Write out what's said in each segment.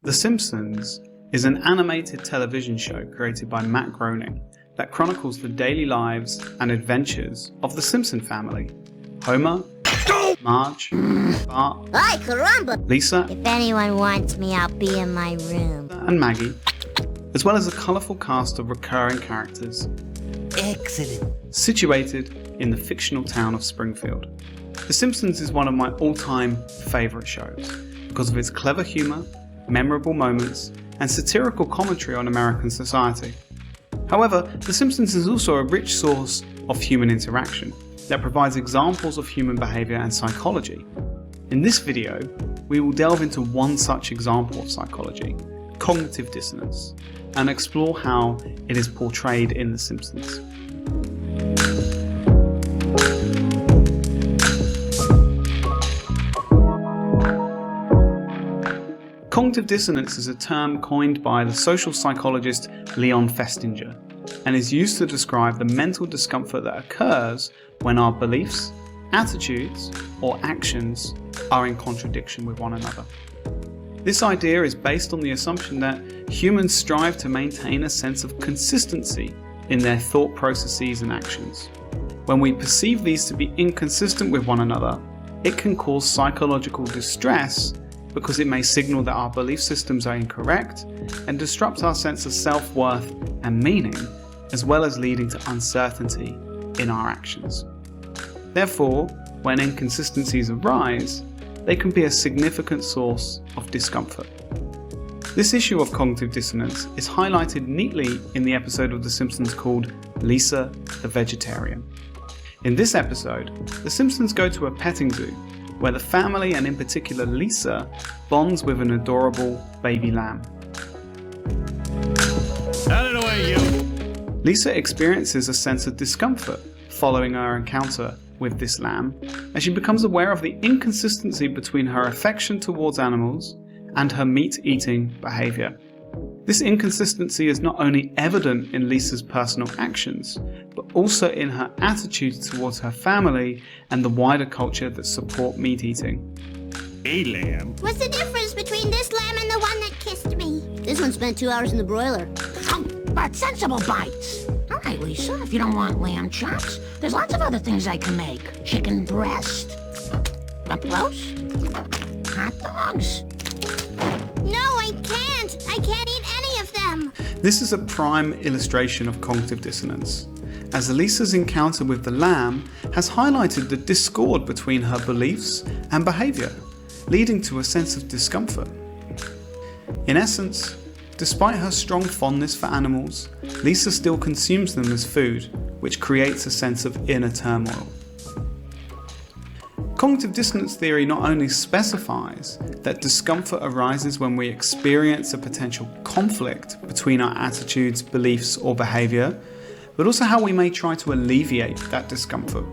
The Simpsons is an animated television show created by Matt Groening that chronicles the daily lives and adventures of the Simpson family. Homer, Marge, Bart, Ay, caramba! Lisa, If anyone wants me, I'll be in my room. and Maggie, as well as a colourful cast of recurring characters. Excellent. Situated in the fictional town of Springfield. The Simpsons is one of my all-time favourite shows because of its clever humour, memorable moments, and satirical commentary on American society. However, The Simpsons is also a rich source of human interaction that provides examples of human behaviour and psychology. In this video, we will delve into one such example of psychology, cognitive dissonance, and explore how it is portrayed in The Simpsons. Cognitive dissonance is a term coined by the social psychologist Leon Festinger and is used to describe the mental discomfort that occurs when our beliefs, attitudes, or actions are in contradiction with one another. This idea is based on the assumption that humans strive to maintain a sense of consistency in their thought processes and actions. When we perceive these to be inconsistent with one another, it can cause psychological distress because it may signal that our belief systems are incorrect and disrupt our sense of self-worth and meaning, as well as leading to uncertainty in our actions. Therefore, when inconsistencies arise, they can be a significant source of discomfort. This issue of cognitive dissonance is highlighted neatly in the episode of The Simpsons called Lisa the Vegetarian. In this episode, The Simpsons go to a petting zoo where the family, and in particular Lisa, bonds with an adorable baby lamb. Out of the way, you! Lisa experiences a sense of discomfort following her encounter with this lamb, as she becomes aware of the inconsistency between her affection towards animals and her meat-eating behaviour. This inconsistency is not only evident in Lisa's personal actions, but also in her attitudes towards her family and the wider culture that support meat eating. Hey, lamb. What's the difference between this lamb and the one that kissed me? This one spent 2 hours in the broiler. But sensible bites. All right, Lisa, if you don't want lamb chops, there's lots of other things I can make. Chicken breast, up roast, hot dogs. No, I can't. I can't eat any of them. This is a prime illustration of cognitive dissonance, as Lisa's encounter with the lamb has highlighted the discord between her beliefs and behaviour, leading to a sense of discomfort. In essence, despite her strong fondness for animals, Lisa still consumes them as food, which creates a sense of inner turmoil. Cognitive dissonance theory not only specifies that discomfort arises when we experience a potential conflict between our attitudes, beliefs, or behaviour, but also how we may try to alleviate that discomfort.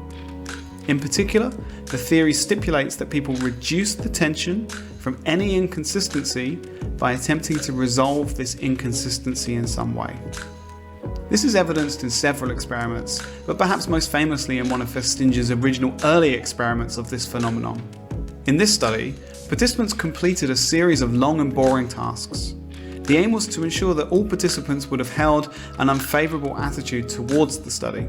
In particular, the theory stipulates that people reduce the tension from any inconsistency by attempting to resolve this inconsistency in some way. This is evidenced in several experiments, but perhaps most famously in one of Festinger's original early experiments of this phenomenon. In this study, participants completed a series of long and boring tasks. The aim was to ensure that all participants would have held an unfavourable attitude towards the study.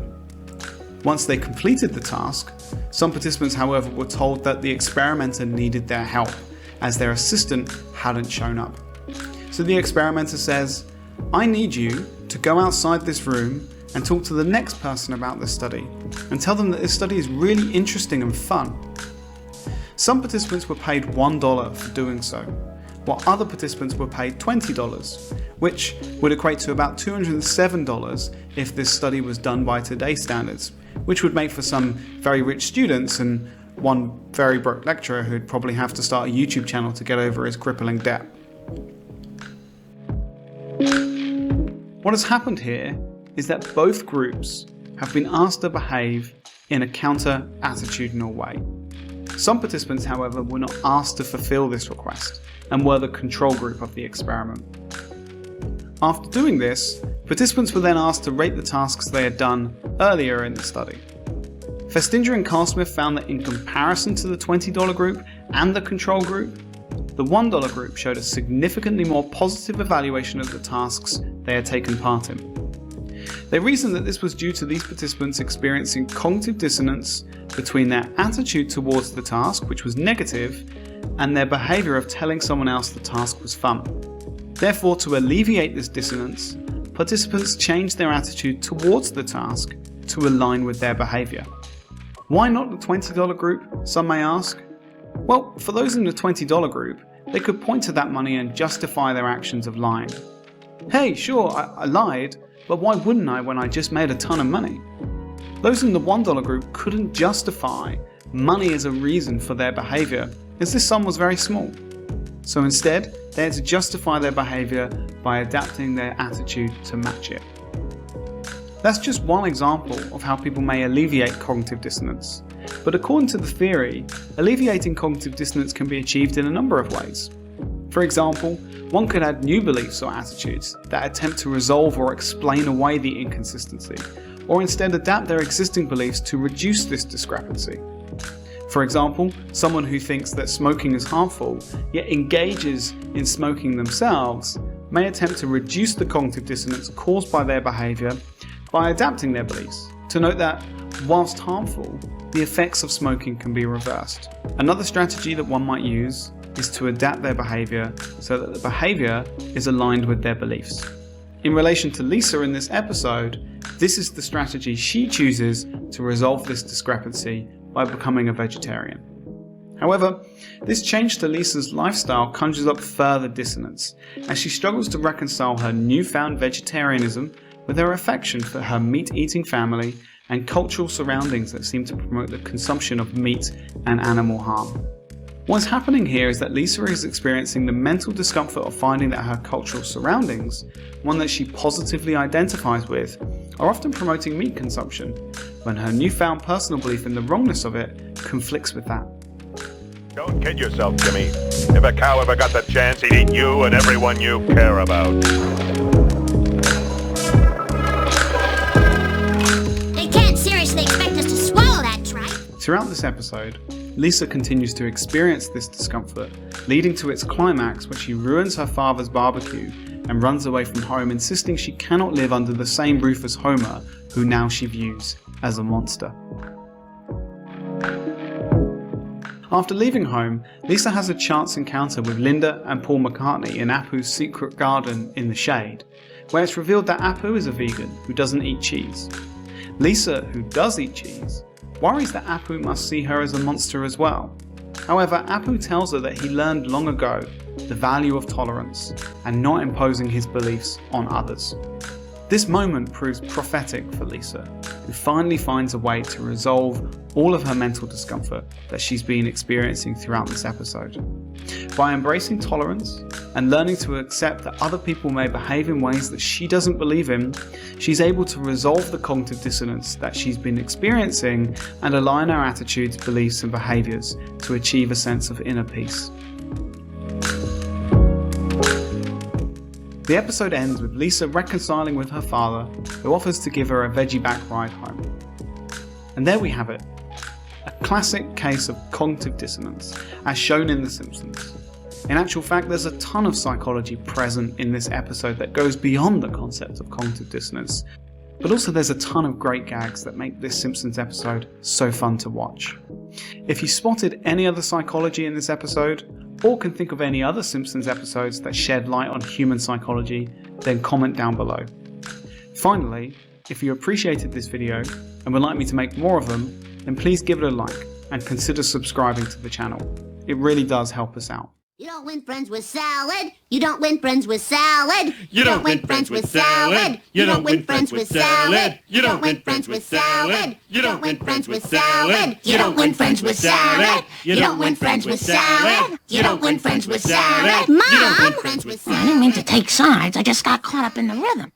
Once they completed the task, some participants, however, were told that the experimenter needed their help, as their assistant hadn't shown up. So the experimenter says, "I need you to go outside this room and talk to the next person about this study, and tell them that this study is really interesting and fun." Some participants were paid $1 for doing so, while other participants were paid $20, which would equate to about $207 if this study was done by today's standards, which would make for some very rich students and one very broke lecturer who'd probably have to start a YouTube channel to get over his crippling debt. What has happened here is that both groups have been asked to behave in a counter-attitudinal way. Some participants, however, were not asked to fulfill this request and were the control group of the experiment. After doing this, participants were then asked to rate the tasks they had done earlier in the study. Festinger and Carl Smith found that in comparison to the $20 group and the control group, the $1 group showed a significantly more positive evaluation of the tasks they had taken part in. They reasoned that this was due to these participants experiencing cognitive dissonance between their attitude towards the task, which was negative, and their behaviour of telling someone else the task was fun. Therefore, to alleviate this dissonance, participants changed their attitude towards the task to align with their behaviour. Why not the $20 group, some may ask? Well, for those in the $20 group, they could point to that money and justify their actions of lying. Hey, sure, I lied, but why wouldn't I when I just made a ton of money? Those in the $1 group couldn't justify money as a reason for their behaviour, as this sum was very small. So instead, they had to justify their behaviour by adapting their attitude to match it. That's just one example of how people may alleviate cognitive dissonance. But according to the theory, alleviating cognitive dissonance can be achieved in a number of ways. For example, one could add new beliefs or attitudes that attempt to resolve or explain away the inconsistency, or instead adapt their existing beliefs to reduce this discrepancy. For example, someone who thinks that smoking is harmful, yet engages in smoking themselves, may attempt to reduce the cognitive dissonance caused by their behaviour by adapting their beliefs, to note that, whilst harmful, the effects of smoking can be reversed. Another strategy that one might use is to adapt their behaviour so that the behaviour is aligned with their beliefs. In relation to Lisa in this episode, this is the strategy she chooses to resolve this discrepancy by becoming a vegetarian. However, this change to Lisa's lifestyle conjures up further dissonance, as she struggles to reconcile her newfound vegetarianism with her affection for her meat-eating family and cultural surroundings that seem to promote the consumption of meat and animal harm. What's happening here is that Lisa is experiencing the mental discomfort of finding that her cultural surroundings, one that she positively identifies with, are often promoting meat consumption, when her newfound personal belief in the wrongness of it conflicts with that. Don't kid yourself, Jimmy. If a cow ever got the chance, he'd eat you and everyone you care about. They can't seriously expect us to swallow that, right? Throughout this episode, Lisa continues to experience this discomfort, leading to its climax when she ruins her father's barbecue and runs away from home, insisting she cannot live under the same roof as Homer, who now she views as a monster. After leaving home, Lisa has a chance encounter with Linda and Paul McCartney in Apu's secret garden in the shade, where it's revealed that Apu is a vegan who doesn't eat cheese. Lisa, who does eat cheese, worries that Apu must see her as a monster as well. However, Apu tells her that he learned long ago the value of tolerance and not imposing his beliefs on others. This moment proves prophetic for Lisa, who finally finds a way to resolve all of her mental discomfort that she's been experiencing throughout this episode. By embracing tolerance and learning to accept that other people may behave in ways that she doesn't believe in, she's able to resolve the cognitive dissonance that she's been experiencing and align her attitudes, beliefs and behaviours to achieve a sense of inner peace. The episode ends with Lisa reconciling with her father, who offers to give her a veggie back ride home. And there we have it, a classic case of cognitive dissonance, as shown in The Simpsons. In actual fact, there's a ton of psychology present in this episode that goes beyond the concept of cognitive dissonance, but also there's a ton of great gags that make this Simpsons episode so fun to watch. If you spotted any other psychology in this episode, or can think of any other Simpsons episodes that shed light on human psychology, then comment down below. Finally, if you appreciated this video and would like me to make more of them, then please give it a like and consider subscribing to the channel. It really does help us out. You don't win friends with salad. You don't win friends with salad. You don't win friends with salad. You don't win friends with salad. You don't win friends with salad. You don't win friends with salad. You don't win friends with salad. You don't win friends with salad. You don't win friends with salad. Mom! You don't win friends with I didn't mean to take sides. I just got caught up in the rhythm.